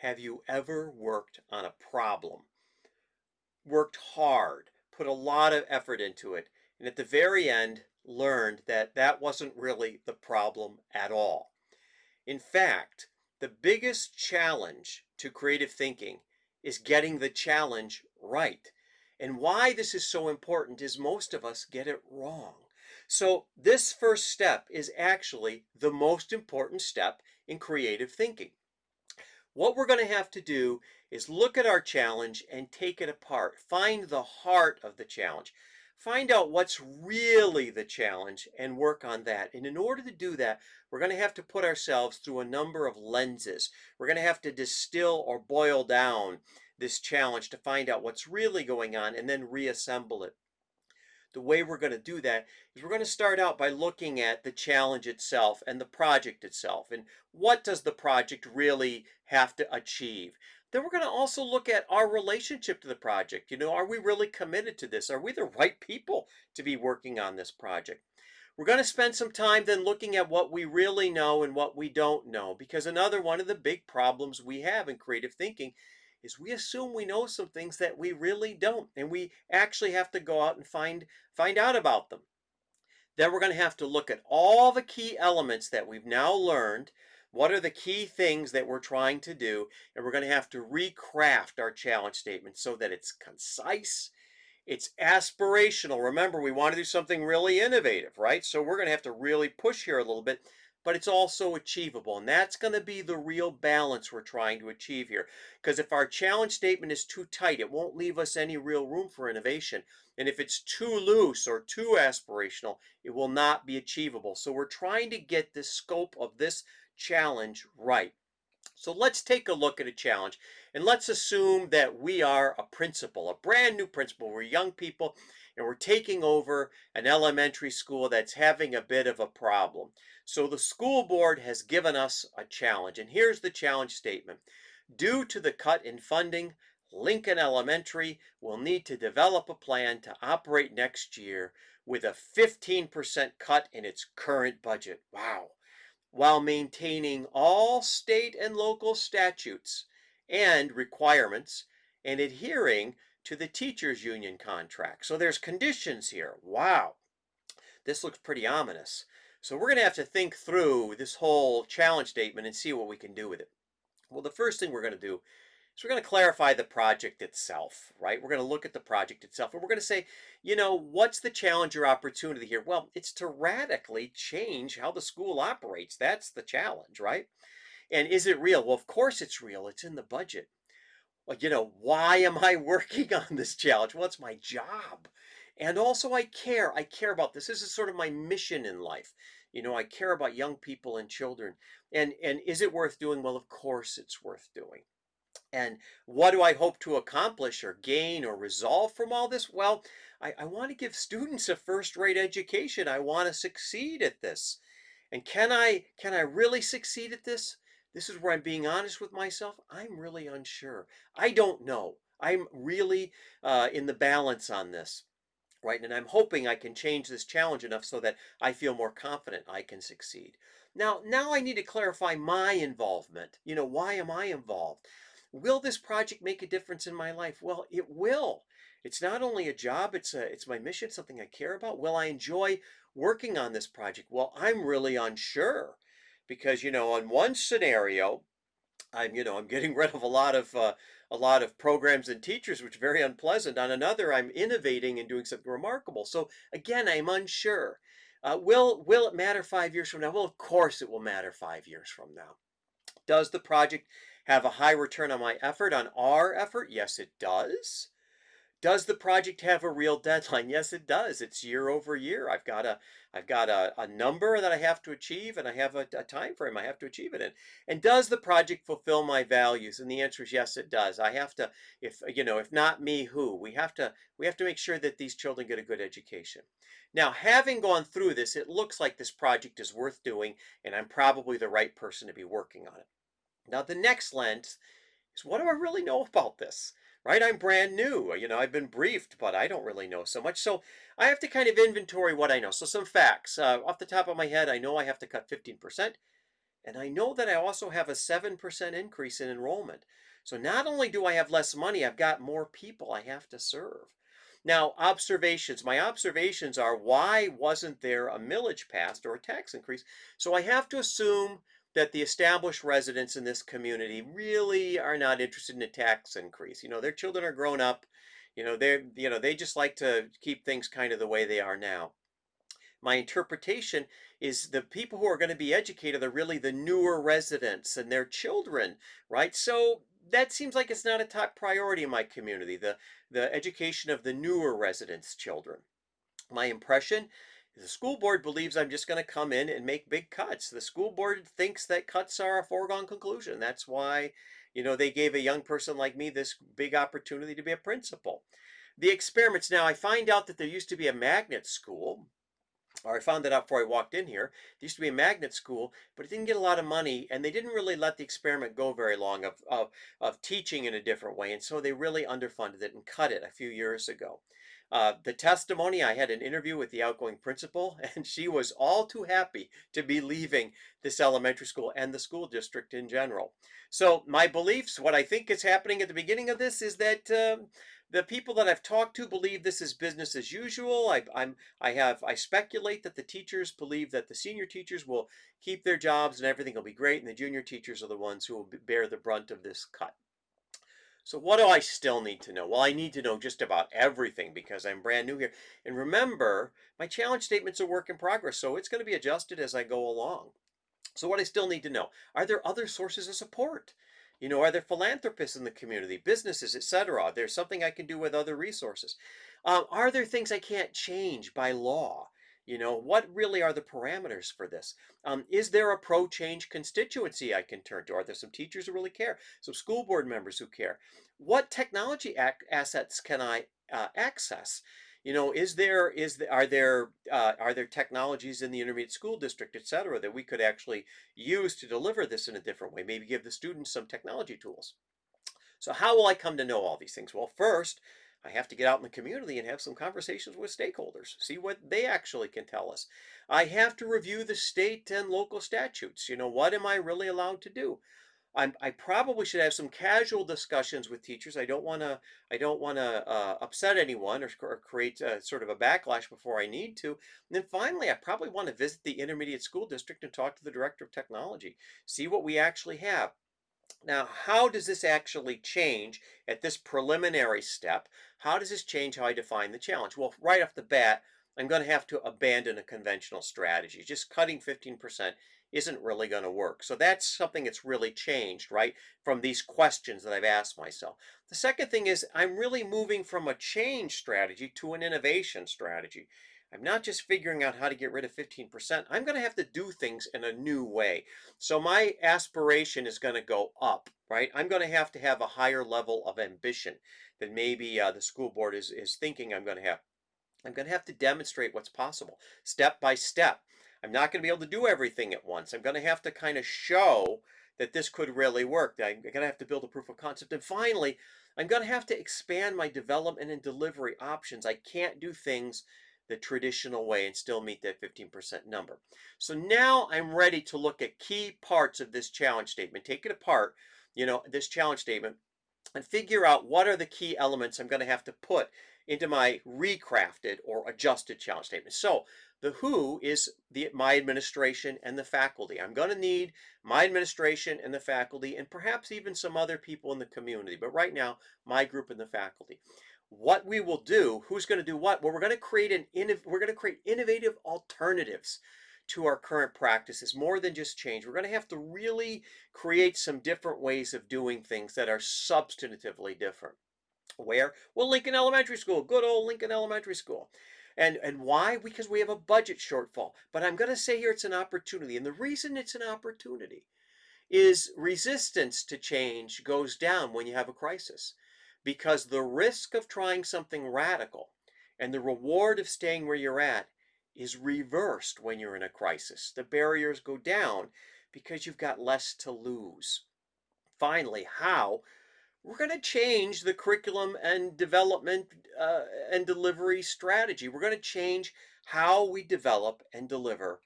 Have you ever worked on a problem, worked hard, put a lot of effort into it, and at the very end learned that that wasn't really the problem at all? In fact, the biggest challenge to creative thinking is getting the challenge right. And why this is so important is most of us get it wrong. So, this first step is actually the most important step in creative thinking. What we're going to have to do is look at our challenge and take it apart. Find the heart of the challenge. Find out what's really the challenge and work on that. And in order to do that, we're going to have to put ourselves through a number of lenses. We're going to have to distill or boil down this challenge to find out what's really going on and then reassemble it. The way we're going to do that is we're going to start out by looking at the challenge itself and the project itself and what does the project really have to achieve. Then we're going to also look at our relationship to the project. Are we really committed to this? Are we the right people to be working on this project? We're going to spend some time then looking at what we really know and what we don't know, because another one of the big problems we have in creative thinking is we assume we know some things that we really don't, and we actually have to go out and find out about them. Then we're going to have to look at all the key elements that we've now learned. What are the key things that we're trying to do? And we're going to have to recraft our challenge statement so that it's concise, it's aspirational. Remember, we want to do something really innovative, right? So we're going to have to really push here a little bit, but it's also achievable. And that's going to be the real balance we're trying to achieve here. Because if our challenge statement is too tight, it won't leave us any real room for innovation. And if it's too loose or too aspirational, it will not be achievable. So we're trying to get the scope of this challenge right. So let's take a look at a challenge, and let's assume that we are a principal, a brand new principal. We're young people and we're taking over an elementary school that's having a bit of a problem. So the school board has given us a challenge, and here's the challenge statement. Due to the cut in funding, Lincoln Elementary will need to develop a plan to operate next year with a 15% cut in its current budget. Wow, while maintaining all state and local statutes and requirements and adhering to the teachers union contract. So there's conditions here. Wow, this looks pretty ominous. So we're going to have to think through this whole challenge statement and see what we can do with it. Well, the first thing we're going to do, so we're going to clarify the project itself, right? We're going to look at the project itself and we're going to say, what's the challenge or opportunity here? Well, it's to radically change how the school operates. That's the challenge, right? And is it real? Well, of course it's real. It's in the budget. Well, why am I working on this challenge? Well, it's my job. And also I care. I care about this. This is sort of my mission in life. I care about young people and children. And is it worth doing? Well, of course it's worth doing. And what do I hope to accomplish or gain or resolve from all this? Well, I want to give students a first-rate education. I want to succeed at this. And can I really succeed at this? This is where I'm being honest with myself. I'm really unsure. I don't know. I'm really in the balance on this. Right, and I'm hoping I can change this challenge enough so that I feel more confident I can succeed. Now I need to clarify my involvement. Why am I involved? Will this project make a difference in my life? Well, it will. It's not only a job, it's my mission, something I care about. Will I enjoy working on this project? Well, I'm really unsure because, on one scenario, I'm getting rid of a lot of programs and teachers, which is very unpleasant. On another, I'm innovating and doing something remarkable. So again, I'm unsure. Will it matter 5 years from now? Well, of course it will matter 5 years from now. Does the project have a high return on my effort, on our effort? Yes, it does. Does the project have a real deadline? Yes, it does. It's year over year. I've got a number that I have to achieve, and I have a time frame I have to achieve it in. And does the project fulfill my values? And the answer is yes, it does. I have to, if not me, who? We have to make sure that these children get a good education. Now, having gone through this, it looks like this project is worth doing, and I'm probably the right person to be working on it. Now, the next lens is, what do I really know about this? Right? I'm brand new. I've been briefed, but I don't really know so much. So I have to kind of inventory what I know. So some facts. Off the top of my head, I know I have to cut 15%. And I know that I also have a 7% increase in enrollment. So not only do I have less money, I've got more people I have to serve. Now, observations. My observations are, why wasn't there a millage passed or a tax increase? So I have to assume that the established residents in this community really are not interested in a tax increase. Their children are grown up. They just like to keep things kind of the way they are now. My interpretation is the people who are going to be educated are really the newer residents and their children, right? So that seems like it's not a top priority in my community, the education of the newer residents' children. My impression is the school board believes I'm just going to come in and make big cuts. The school board thinks that cuts are a foregone conclusion. That's why, they gave a young person like me this big opportunity to be a principal. The experiments now, I find out that there used to be a magnet school, or I found that out before I walked in here. There used to be a magnet school, but it didn't get a lot of money, and they didn't really let the experiment go very long of teaching in a different way, and so they really underfunded it and cut it a few years ago. The testimony, I had an interview with the outgoing principal, and she was all too happy to be leaving this elementary school and the school district in general. So my beliefs, what I think is happening at the beginning of this is that the people that I've talked to believe this is business as usual. I speculate that the teachers believe that the senior teachers will keep their jobs and everything will be great, and the junior teachers are the ones who will bear the brunt of this cut. So what do I still need to know? Well, I need to know just about everything because I'm brand new here. And remember, my challenge statement's a work in progress, so it's going to be adjusted as I go along. So what I still need to know, are there other sources of support? Are there philanthropists in the community, businesses, etc.? There's something I can do with other resources. Are there things I can't change by law? What really are the parameters for this? Is there a pro-change constituency I can turn to? Are there some teachers who really care? Some school board members who care? What technology assets can I access? Are there technologies in the intermediate school district, et cetera, that we could actually use to deliver this in a different way? Maybe give the students some technology tools. So how will I come to know all these things? Well, first, I have to get out in the community and have some conversations with stakeholders, see what they actually can tell us. I have to review the state and local statutes. What am I really allowed to do? I probably should have some casual discussions with teachers. I don't want to upset anyone or create sort of a backlash before I need to. And then finally, I probably want to visit the intermediate school district and talk to the director of technology, see what we actually have. Now, how does this actually change at this preliminary step? How does this change how I define the challenge? Well, right off the bat, I'm going to have to abandon a conventional strategy. Just cutting 15% isn't really going to work. So that's something that's really changed, right, from these questions that I've asked myself. The second thing is I'm really moving from a change strategy to an innovation strategy. I'm not just figuring out how to get rid of 15%. I'm going to have to do things in a new way. So my aspiration is going to go up, right? I'm going to have a higher level of ambition than maybe the school board is thinking I'm going to have. I'm going to have to demonstrate what's possible step by step. I'm not going to be able to do everything at once. I'm going to have to kind of show that this could really work. I'm going to have to build a proof of concept. And finally, I'm going to have to expand my development and delivery options. I can't do things the traditional way and still meet that 15% number. So now I'm ready to look at key parts of this challenge statement, take it apart, this challenge statement, and figure out what are the key elements I'm going to have to put into my recrafted or adjusted challenge statement. So the who is my administration and the faculty. I'm going to need my administration and the faculty and perhaps even some other people in the community. But right now, my group and the faculty. What we will do, who's going to do what? Well, we're going to create innovative alternatives to our current practices, more than just change. We're going to have to really create some different ways of doing things that are substantively different. Where? Well, Lincoln Elementary School, good old Lincoln Elementary School. And why? Because we have a budget shortfall. But I'm going to say here it's an opportunity. And the reason it's an opportunity is resistance to change goes down when you have a crisis. Because the risk of trying something radical and the reward of staying where you're at is reversed when you're in a crisis. The barriers go down because you've got less to lose. Finally, how? We're going to change the curriculum and development and delivery strategy. We're going to change how we develop and deliver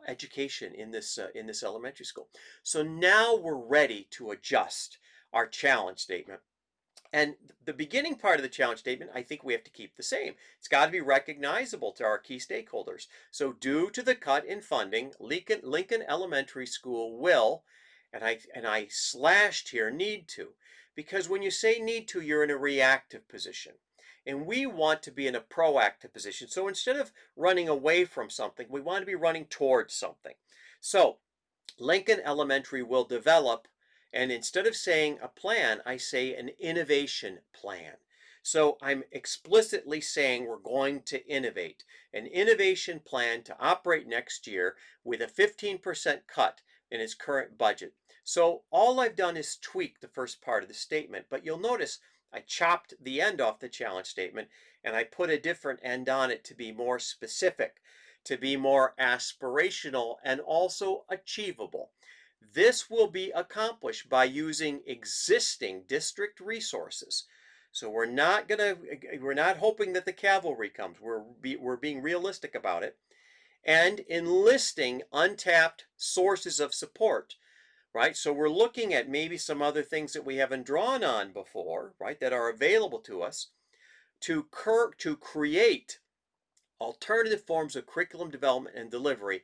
education in this elementary school. So now we're ready to adjust our challenge statement. And the beginning part of the challenge statement, I think we have to keep the same. It's got to be recognizable to our key stakeholders. So due to the cut in funding, Lincoln Elementary School will, and I slashed here, need to, because when you say need to, you're in a reactive position. And we want to be in a proactive position. So instead of running away from something, we want to be running towards something. So Lincoln Elementary will develop, and instead of saying a plan, I say an innovation plan. So I'm explicitly saying we're going to innovate. An innovation plan to operate next year with a 15% cut in its current budget. So all I've done is tweak the first part of the statement, but you'll notice I chopped the end off the challenge statement and I put a different end on it to be more specific, to be more aspirational and also achievable. This will be accomplished by using existing district resources. So we're not hoping that the cavalry comes. We're being realistic about it and enlisting untapped sources of support, right? So we're looking at maybe some other things that we haven't drawn on before, right, that are available to us to create alternative forms of curriculum development and delivery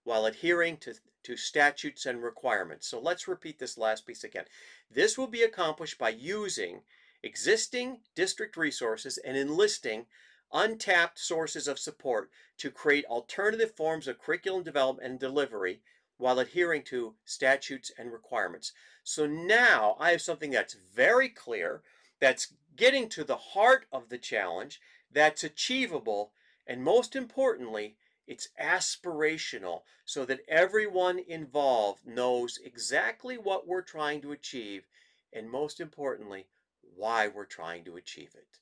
while adhering to statutes and requirements. So let's repeat this last piece again. This will be accomplished by using existing district resources and enlisting untapped sources of support to create alternative forms of curriculum development and delivery while adhering to statutes and requirements. So now I have something that's very clear, that's getting to the heart of the challenge, that's achievable, and most importantly, it's aspirational so that everyone involved knows exactly what we're trying to achieve, and most importantly, why we're trying to achieve it.